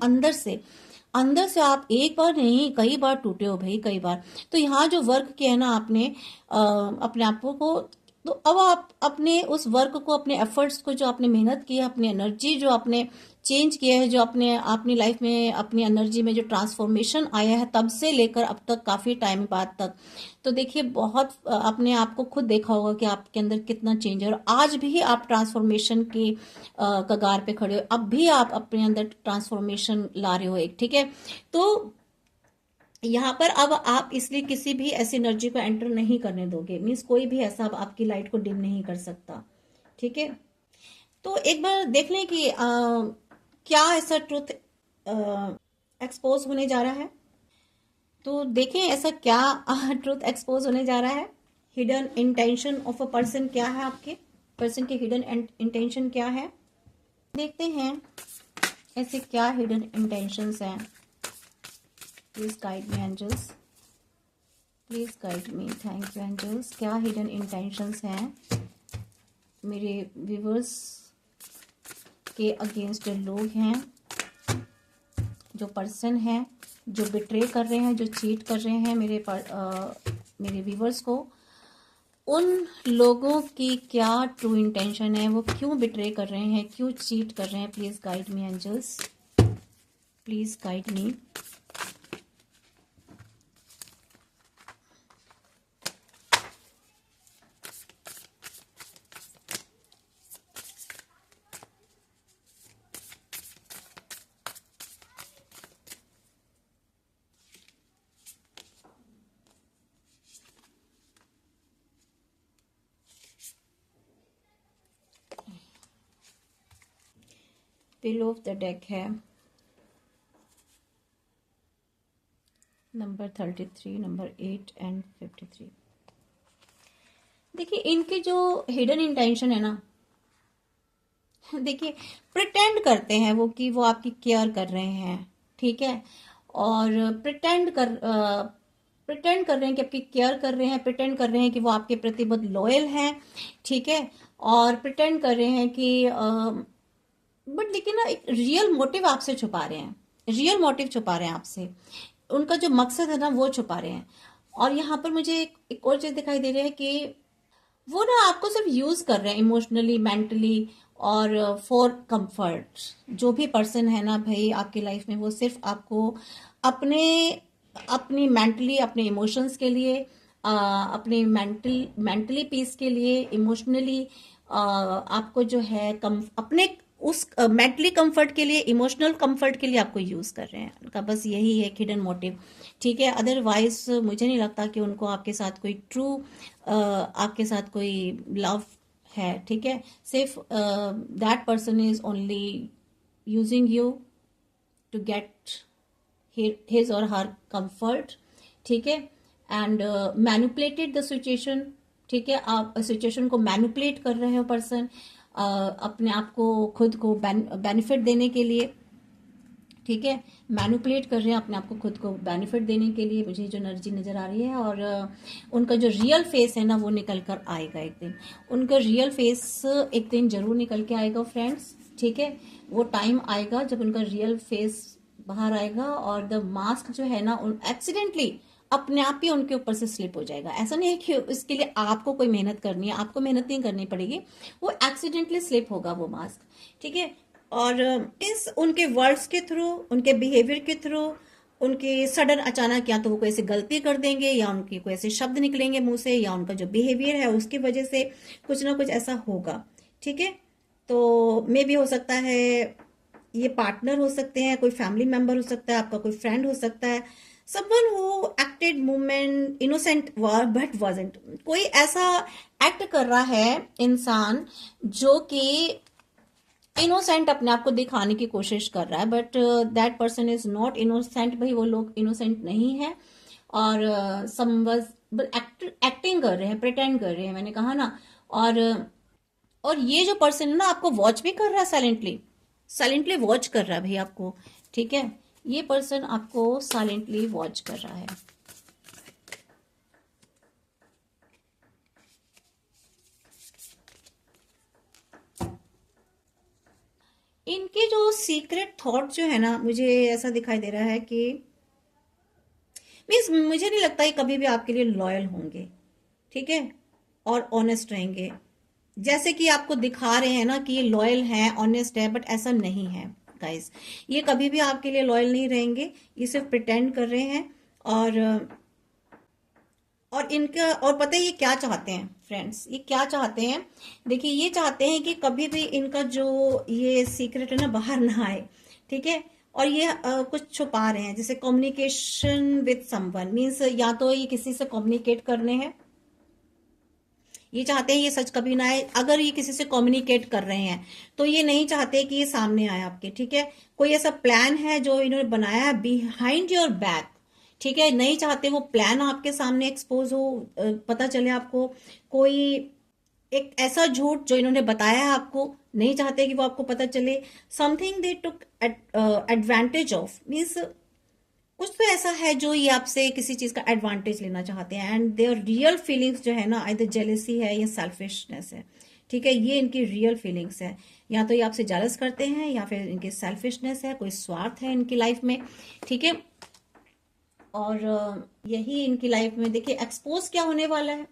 अंदर से आप एक बार नहीं कई बार टूटे हो भाई, कई बार। तो यहाँ जो वर्क किया है ना आपने अपने आप को, तो अब आप अपने उस वर्क को, अपने एफर्ट्स को, जो आपने मेहनत की है, अपनी एनर्जी जो आपने चेंज किया है, जो अपने अपनी लाइफ में अपनी एनर्जी में जो ट्रांसफॉर्मेशन आया है तब से लेकर अब तक, काफ़ी टाइम बाद तक, तो देखिए बहुत अपने आप को खुद देखा होगा कि आपके अंदर कितना चेंज है। और आज भी आप ट्रांसफॉर्मेशन की कगार पे खड़े हो, अब भी आप अपने अंदर ट्रांसफॉर्मेशन ला रहे हो एक, ठीक है। तो यहाँ पर अब आप इसलिए किसी भी ऐसी एनर्जी को एंटर नहीं करने दोगे, मीन्स कोई भी ऐसा अब आपकी लाइट को डिम नहीं कर सकता, ठीक है। तो एक बार देख लें कि क्या ऐसा ट्रुथ एक्सपोज होने जा रहा है। तो देखें ऐसा क्या ट्रुथ एक्सपोज होने जा रहा है। Hidden intention of a person क्या है, आपके पर्सन के हिडन इंटेंशन क्या है, देखते हैं ऐसे क्या हिडन इंटेंशंस हैं। Please guide me angels, please guide me, thank you angels. क्या हिडन इंटेंशंस हैं मेरे व्यूवर्स के अगेंस्ट जो लोग हैं, जो पर्सन हैं, जो बिट्रे कर रहे हैं, जो चीट कर रहे हैं मेरे व्यूवर्स को, उन लोगों की क्या ट्रू इंटेंशन है, वो क्यों बिट्रे कर रहे हैं, क्यों चीट कर रहे हैं। Please guide me angels, please guide me. Pillow of the deck है नंबर 33, नंबर 8 एंड 53। देखिए इनके जो हिडन इंटेंशन है ना, देखिए प्रिटेंड करते हैं वो कि वो आपकी केयर कर रहे हैं, ठीक है। और प्रिटेंड कर रहे हैं कि आपकी केयर कर रहे हैं, प्रिटेंड कर रहे हैं कि वो आपके प्रति बहुत लॉयल हैं, ठीक है। और प्रिटेंड कर रहे हैं कि बट लेकिन ना एक रियल मोटिव आपसे छुपा रहे हैं, रियल मोटिव छुपा रहे हैं आपसे, उनका जो मकसद है ना वो छुपा रहे हैं। और यहाँ पर मुझे एक और चीज दिखाई दे रही है कि वो ना आपको सिर्फ यूज कर रहे हैं इमोशनली, मेंटली और फॉर कंफर्ट। जो भी पर्सन है ना भाई आपकी लाइफ में, वो सिर्फ आपको अपने अपनी मेंटली, अपने इमोशंस के लिए, अपने मेंटली पीस के लिए, इमोशनली आपको जो है अपने उस मेंटली कंफर्ट के लिए, इमोशनल कंफर्ट के लिए आपको यूज कर रहे हैं। उनका बस यही है हिडन मोटिव, ठीक है। अदरवाइज मुझे नहीं लगता कि उनको आपके साथ कोई ट्रू आपके साथ कोई लव है, ठीक है। सिर्फ that person is only using you to get his or her comfort, ठीक है। एंड मैनिपुलेटेड द सिचुएशन, ठीक है। आप सिचुएशन को मैनिपुलेट कर रहे हो पर्सन, अपने आप को, खुद को बेनिफिट देने के लिए, ठीक है। मैनिपुलेट कर रहे हैं अपने आप को खुद को बेनिफिट देने के लिए, मुझे जो एनर्जी नजर आ रही है। और उनका जो रियल फेस है ना वो निकल कर आएगा एक दिन, उनका रियल फेस एक दिन जरूर निकल के आएगा फ्रेंड्स, ठीक है। वो टाइम आएगा जब उनका रियल फेस बाहर आएगा और द मास्क जो है ना एक्सीडेंटली अपने आप ही उनके ऊपर से स्लिप हो जाएगा। ऐसा नहीं है कि इसके लिए आपको कोई मेहनत करनी है, आपको मेहनत नहीं करनी पड़ेगी, वो एक्सीडेंटली स्लिप होगा वो मास्क, ठीक है। और इस उनके वर्ड्स के थ्रू, उनके बिहेवियर के थ्रू, उनके सडन अचानक या तो वो कोई ऐसी गलती कर देंगे, या उनके कोई ऐसे शब्द निकलेंगे मुंह से, या उनका जो बिहेवियर है उसकी वजह से कुछ ना कुछ ऐसा होगा, ठीक है। तो मे भी हो सकता है ये पार्टनर हो सकते हैं, कोई फैमिली मेंबर हो सकता है, आपका कोई फ्रेंड हो सकता है, someone who acted moment innocent but wasn't। कोई ऐसा एक्ट कर रहा है इंसान जो कि इनोसेंट अपने आप को दिखाने की कोशिश कर रहा है, but that person is not innocent. भाई वो लोग इनोसेंट नहीं है, और एक्टिंग कर रहे हैं, प्रिटेंड कर रहे हैं, मैंने कहा ना। और ये जो पर्सन है ना आपको वॉच भी कर रहा है, साइलेंटली, साइलेंटली वॉच कर रहा है भाई आपको, ठीक है। ये पर्सन आपको साइलेंटली वॉच कर रहा है। इनके जो सीक्रेट थॉट जो है ना, मुझे ऐसा दिखाई दे रहा है कि मीन्स मुझे नहीं लगता है कभी भी आपके लिए लॉयल होंगे, ठीक है। और ऑनेस्ट रहेंगे। जैसे कि आपको दिखा रहे हैं ना कि ये लॉयल है, ऑनेस्ट है, बट ऐसा नहीं है गाइस। ये कभी भी आपके लिए लॉयल नहीं रहेंगे, ये सिर्फ प्रिटेंड कर रहे हैं। और इनका, और पता है ये क्या चाहते हैं फ्रेंड्स, ये क्या चाहते हैं? देखिए, ये चाहते हैं कि कभी भी इनका जो ये सीक्रेट है ना बाहर ना आए, ठीक है। और ये कुछ छुपा रहे हैं, जैसे कम्युनिकेशन विद समवन मीन्स या तो ये किसी से कम्युनिकेट करने हैं, ये चाहते हैं ये सच कभी ना आए। अगर ये किसी से कम्युनिकेट कर रहे हैं तो ये नहीं चाहते कि ये सामने आए आपके, ठीक है। कोई ऐसा प्लान है जो इन्होंने बनाया है बिहाइंड योर बैक, ठीक है, नहीं चाहते वो प्लान आपके सामने एक्सपोज हो, पता चले आपको। कोई एक ऐसा झूठ जो इन्होंने बताया है आपको, नहीं चाहते कि वो आपको पता चले। Something they took advantage of means कुछ तो ऐसा है जो ये आपसे किसी चीज का एडवांटेज लेना चाहते हैं। एंड देयर रियल फीलिंग्स जो है ना, आइदर जेलेसी है या सेल्फिशनेस है, ठीक है, ये इनकी रियल फीलिंग्स है। या तो ये आपसे जेलस करते हैं या फिर इनकी सेल्फिशनेस है, कोई स्वार्थ है इनकी लाइफ में, ठीक है। और यही इनकी लाइफ में देखिए एक्सपोज क्या होने वाला है।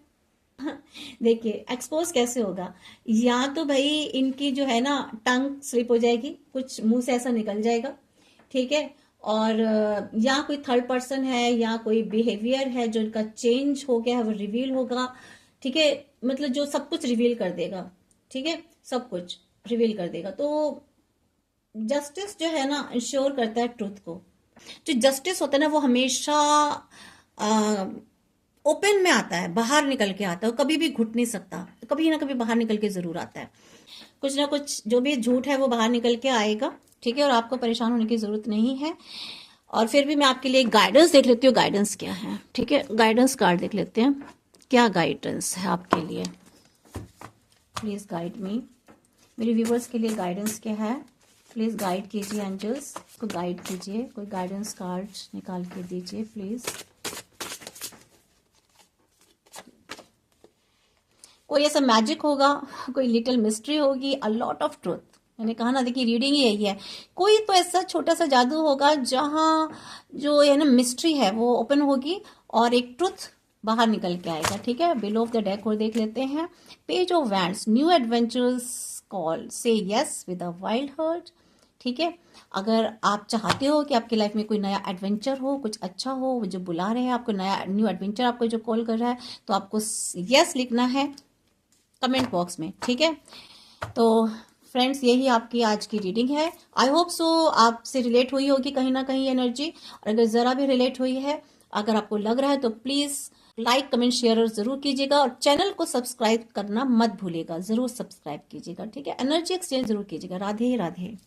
देखिए एक्सपोज कैसे होगा, या तो भाई इनकी जो है ना टंग स्लिप हो जाएगी, कुछ मुंह से ऐसा निकल जाएगा, ठीक है। और या कोई थर्ड पर्सन है या कोई बिहेवियर है जो इनका चेंज हो गया है, वो रिवील होगा, ठीक है। मतलब जो सब कुछ रिवील कर देगा, ठीक है, सब कुछ रिवील कर देगा। तो जस्टिस जो है ना इंश्योर करता है ट्रुथ को। जो जस्टिस होता है ना वो हमेशा ओपन में आता है, बाहर निकल के आता है, कभी भी घुट नहीं सकता, कभी ना कभी बाहर निकल के जरूर आता है। कुछ ना कुछ जो भी झूठ है वो बाहर निकल के आएगा, ठीक है। और आपको परेशान होने की जरूरत नहीं है। और फिर भी मैं आपके लिए गाइडेंस देख लेती हूँ, गाइडेंस क्या है, ठीक है। गाइडेंस कार्ड देख लेते हैं, क्या गाइडेंस है आपके लिए। प्लीज गाइड मी, मेरे व्यूवर्स के लिए गाइडेंस क्या है, प्लीज गाइड कीजिए। एंजल्स को गाइड कीजिए, कोई गाइडेंस कार्ड निकाल के दीजिए प्लीज। कोई ऐसा मैजिक होगा, कोई लिटिल मिस्ट्री होगी, अ लॉट ऑफ ट्रूथ। मैंने कहा ना, देखिए रीडिंग ही यही है। कोई तो ऐसा छोटा सा जादू होगा जहां जो है ना मिस्ट्री है वो ओपन होगी और एक ट्रुथ बाहर निकल के आएगा, ठीक है। बिलो ऑफ द डेक और देख लेते हैं। Page of wands, new adventures call, say yes with a wild heart, ठीक है। अगर आप चाहते हो कि आपकी लाइफ में कोई नया एडवेंचर हो, कुछ अच्छा हो, वो जो बुला रहे हैं आपको, नया न्यू एडवेंचर आपको जो कॉल कर रहा है, तो आपको यस लिखना है कमेंट बॉक्स में, ठीक है। तो फ्रेंड्स यही आपकी आज की रीडिंग है। आई होप सो आपसे रिलेट हुई होगी कहीं ना कहीं एनर्जी। और अगर ज़रा भी रिलेट हुई है, अगर आपको लग रहा है, तो प्लीज़ लाइक कमेंट शेयर और ज़रूर कीजिएगा। और चैनल को सब्सक्राइब करना मत भूलिएगा, ज़रूर सब्सक्राइब कीजिएगा, ठीक है। एनर्जी एक्सचेंज ज़रूर कीजिएगा। राधे राधे।